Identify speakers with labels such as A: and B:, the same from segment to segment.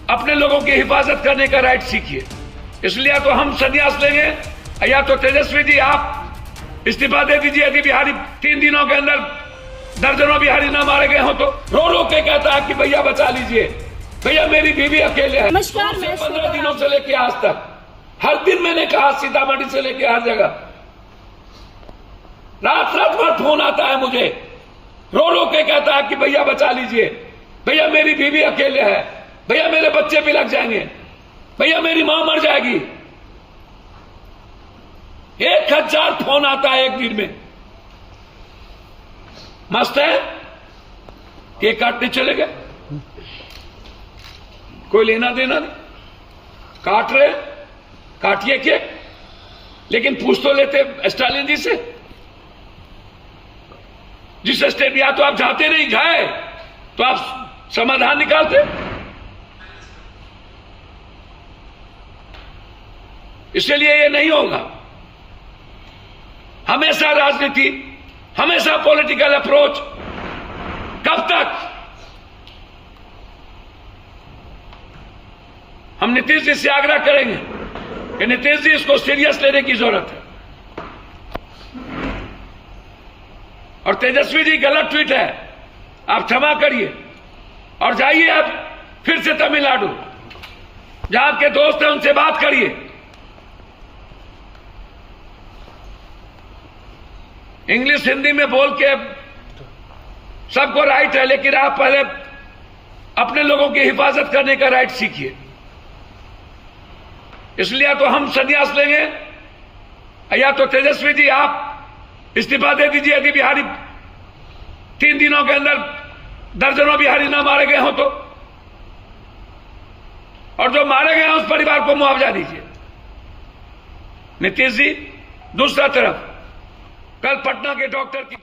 A: अपने लोगों की हिफाजत करने का राइट सीखिए। इसलिए तो हम संन्यास लेंगे या तो तेजस्वी जी आप इस्तीफा दे दीजिए। यदि बिहारी 3 दिनों के अंदर दर्जनों बिहारी ना मारे गए हो तो रो के कहता है कि भैया बचा लीजिए, भैया मेरी बीवी अकेले है। 15 दिनों से लेके आज तक हर दिन मैंने कहा, सीतामढ़ी से लेके हर जगह रात भर फोन आता है मुझे, रो के कहता है कि भैया बचा लीजिए, भैया मेरी बीवी अकेले है, भैया मेरे बच्चे भी लग जाएंगे, भैया मेरी मां मर जाएगी। 1000 फोन आता है एक दिन में। मस्त है, केक काटने चले गए, कोई लेना देना नहीं, काट रहे, काटिए केक, लेकिन पूछ तो लेते स्टालिन जी से। जिस स्टेट या तो आप जाते नहीं, जाए तो आप समाधान निकालते। इसलिए ये नहीं होगा। हमेशा राजनीति, हमेशा पॉलिटिकल अप्रोच, कब तक? हम नीतीश जी से आग्रह करेंगे कि नीतीश जी इसको सीरियस लेने की जरूरत है। और तेजस्वी जी गलत ट्वीट है, आप क्षमा करिए और जाइए आप फिर से तमिलनाडु, जहां आपके दोस्त हैं उनसे बात करिए। इंग्लिश हिंदी में बोल के सबको राइट है, लेकिन आप पहले अपने लोगों की हिफाजत करने का राइट सीखिए। इसलिए तो हम संन्यास लेंगे या तो तेजस्वी जी आप इस्तीफा दे दीजिए। यदि बिहारी 3 दिनों के अंदर दर्जनों बिहारी ना मारे गए हो तो, और जो मारे गए हैं उस परिवार को मुआवजा दीजिए। नीतीश जी, दूसरा तरफ कल पटना के डॉक्टर की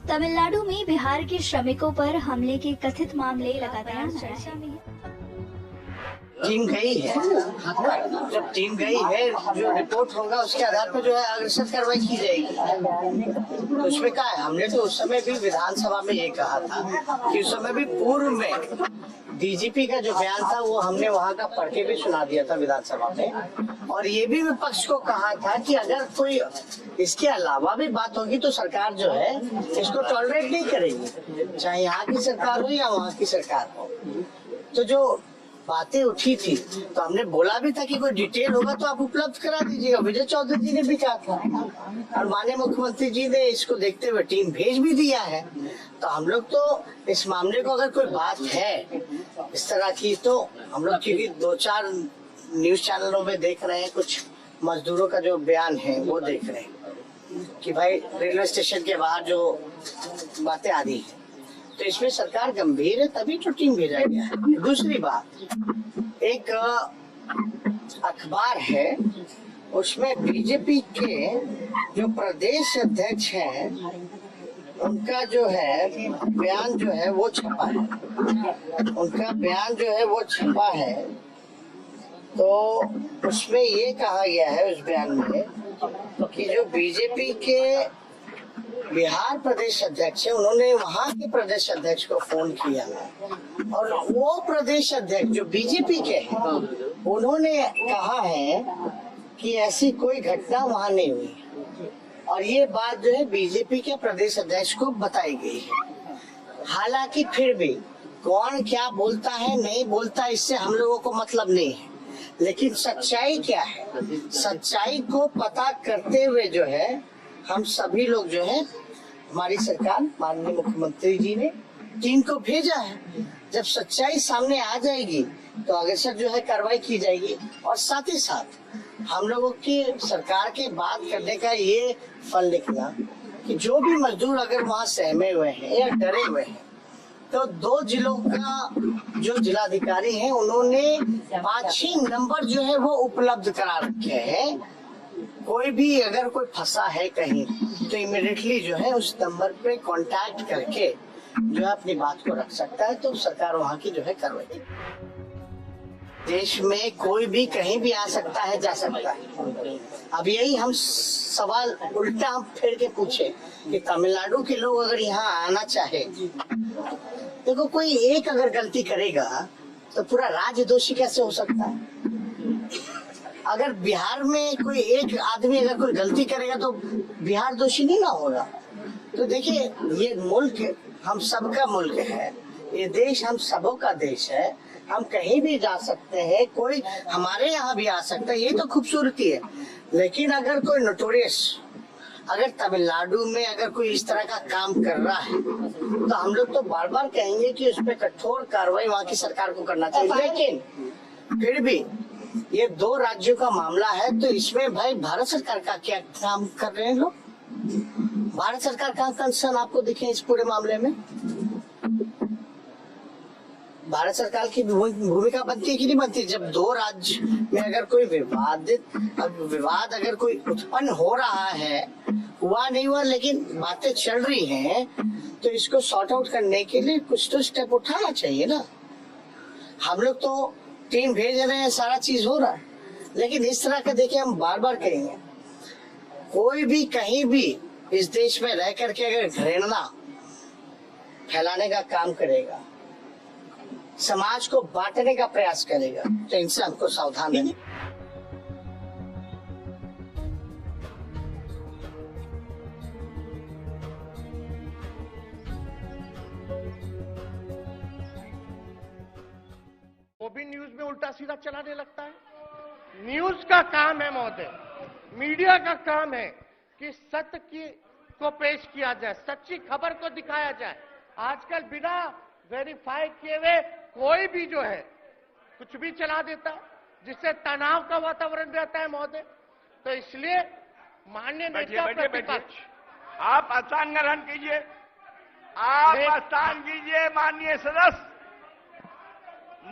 B: तमिलनाडु में बिहार के श्रमिकों पर हमले के कथित मामले लगातार चर्चा में हैं।
C: टीम गई है, जब टीम गई है जो रिपोर्ट होगा उसके आधार पर जो है अग्रसर कार्रवाई की जाएगी। तो उसमें क्या है, हमने तो उस समय भी विधानसभा में ये कहा था कि उस समय भी पूर्व में डीजीपी का जो बयान था वो हमने वहाँ का पढ़ के भी सुना दिया था विधानसभा में। और ये भी विपक्ष को कहा था कि अगर कोई इसके अलावा भी बात होगी तो सरकार जो है इसको टॉलरेट नहीं करेगी, चाहे यहाँ की सरकार हो या वहाँ की सरकार हो। तो जो बातें उठी थी तो हमने बोला भी था कि कोई डिटेल होगा तो आप उपलब्ध करा दीजिएगा। विजय चौधरी जी ने भी कहा था और माननीय मुख्यमंत्री जी ने इसको देखते हुए टीम भेज भी दिया है। तो हम लोग तो इस मामले को अगर कोई बात है इस तरह की, तो हम लोग क्योंकि 2-4 न्यूज चैनलों में देख रहे हैं, कुछ मजदूरों का जो बयान है वो देख रहे हैं कि भाई रेलवे स्टेशन के बाहर जो बातें आ रही है, तो इसमें सरकार गंभीर है, तभी तो टीम भेजा गया है। दूसरी बात, एक अखबार है उसमें बीजेपी के जो प्रदेश अध्यक्ष हैं उनका जो है बयान जो है वो छपा है, उनका बयान जो है वो छपा है। तो उसमें ये कहा गया है उस बयान में कि जो बीजेपी के बिहार प्रदेश अध्यक्ष है उन्होंने वहाँ के प्रदेश अध्यक्ष को फोन किया और वो प्रदेश अध्यक्ष जो बीजेपी के हैं उन्होंने कहा है कि ऐसी कोई घटना वहाँ नहीं हुई। और ये बात जो है बीजेपी के प्रदेश अध्यक्ष को बताई गई है। हालांकि फिर भी कौन क्या बोलता है नहीं बोलता इससे हम लोगों को मतलब नहीं है, लेकिन सच्चाई क्या है, सच्चाई को पता करते हुए जो है हम सभी लोग जो है हमारी सरकार माननीय मुख्यमंत्री जी ने टीम को भेजा है। जब सच्चाई सामने आ जाएगी तो अग्रसर जो है कार्रवाई की जाएगी। और साथ ही साथ हम लोगों की सरकार के बात करने का ये फल निकला कि जो भी मजदूर अगर वहाँ सहमे हुए हैं या डरे हुए हैं तो 2 जिलों का जो जिलाधिकारी हैं उन्होंने 5-6 नंबर जो है वो उपलब्ध करा रखे हैं। कोई भी अगर कोई फंसा है कहीं तो इमीडिएटली जो है उस नंबर पे कांटेक्ट करके जो है अपनी बात को रख सकता है। तो सरकार वहाँ की जो है कार्रवाई। देश में कोई भी कहीं भी आ सकता है, जा सकता है। अब यही हम सवाल उल्टा हम फेर के पूछे कि तमिलनाडु के लोग अगर यहाँ आना चाहे, देखो कोई एक अगर गलती करेगा तो पूरा राज्य दोषी कैसे हो सकता है? अगर बिहार में कोई एक आदमी अगर कोई गलती करेगा तो बिहार दोषी नहीं ना होगा। तो देखिए, ये मुल्क हम सबका मुल्क है, ये देश हम सबों का देश है, हम कहीं भी जा सकते हैं, कोई हमारे यहाँ भी आ सकता है, ये तो खूबसूरती है। लेकिन अगर कोई नोटोरियस अगर तमिलनाडु में अगर कोई इस तरह का काम कर रहा है तो हम लोग तो बार बार कहेंगे कि उस पर कठोर कार्रवाई वहाँ की सरकार को करना चाहिए। लेकिन फिर भी ये दो राज्यों का मामला है, तो इसमें भाई भारत सरकार का क्या काम कर रहे हैं लोग? भारत सरकार का कंसर्न आपको दिखे इस पूरे मामले में? भारत सरकार की भूमिका बनती है कि नहीं बनती? जब दो राज्य में अगर कोई विवाद अगर कोई उत्पन्न हो रहा है, हुआ नहीं हुआ लेकिन बातें चल रही हैं, तो इसको सॉर्ट आउट करने के लिए कुछ तो स्टेप उठाना चाहिए ना। हम लोग तो टीम भेज रहे हैं, सारा चीज हो रहा है, लेकिन इस तरह का देखिए हम बार बार कहेंगे, कोई भी कहीं भी इस देश में रह करके अगर घृणा फैलाने का काम करेगा, समाज को बांटने का प्रयास करेगा, तो इनसे हमको सावधान रहना।
D: वो भी न्यूज में उल्टा सीधा चलाने लगता है। न्यूज का काम है महोदय, मीडिया का काम है कि सत्य को पेश किया जाए, सच्ची खबर को दिखाया जाए। आजकल बिना वेरीफाई किए हुए कोई भी जो है कुछ भी चला देता है, जिससे तनाव का वातावरण रहता है महोदय। तो इसलिए माननीय नेता प्रतिपक्ष,
A: आप स्थान ग्रहण कीजिए, आप स्थान कीजिए। माननीय सदस्य,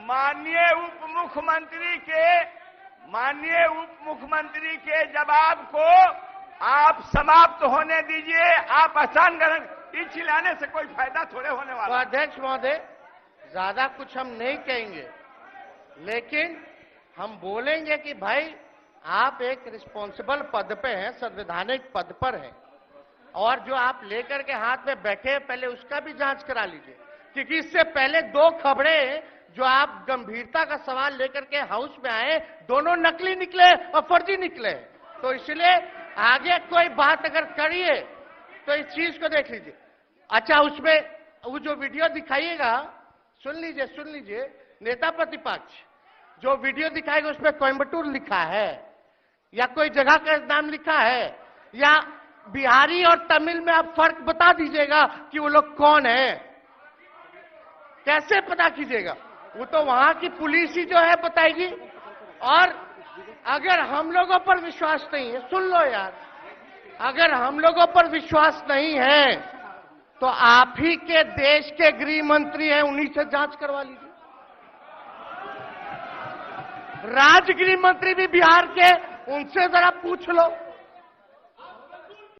A: माननीय उप मुख्यमंत्री के जवाब को आप समाप्त होने दीजिए। आप स्थान ग्रहण, चिल्लाने से कोई फायदा थोड़े होने वाला।
D: तो अध्यक्ष महोदय, ज्यादा कुछ हम नहीं कहेंगे, लेकिन हम बोलेंगे कि भाई आप एक रिस्पॉन्सिबल पद पे हैं, संवैधानिक पद पर हैं, और जो आप लेकर के हाथ में बैठे पहले उसका भी जांच करा लीजिए, क्योंकि इससे पहले दो खबरें जो आप गंभीरता का सवाल लेकर के हाउस में आए, दोनों नकली निकले और फर्जी निकले। तो इसलिए आगे कोई बात अगर करिए तो इस चीज को देख लीजिए। अच्छा, उसमें वो जो वीडियो दिखाइएगा, सुन लीजिए नेता प्रतिपक्ष, जो वीडियो दिखाएगा उसमें कोयम्बटूर लिखा है या कोई जगह का नाम लिखा है, या बिहारी और तमिल में आप फर्क बता दीजिएगा कि वो लोग कौन है, कैसे पता कीजिएगा? वो तो वहां की पुलिस ही जो है बताएगी। और अगर हम लोगों पर विश्वास नहीं है, सुन लो यार, अगर हम लोगों पर विश्वास नहीं है तो आप ही के देश के गृह मंत्री हैं, उन्हीं से जांच करवा लीजिए। राज्य गृह मंत्री भी बिहार के, उनसे जरा पूछ लो।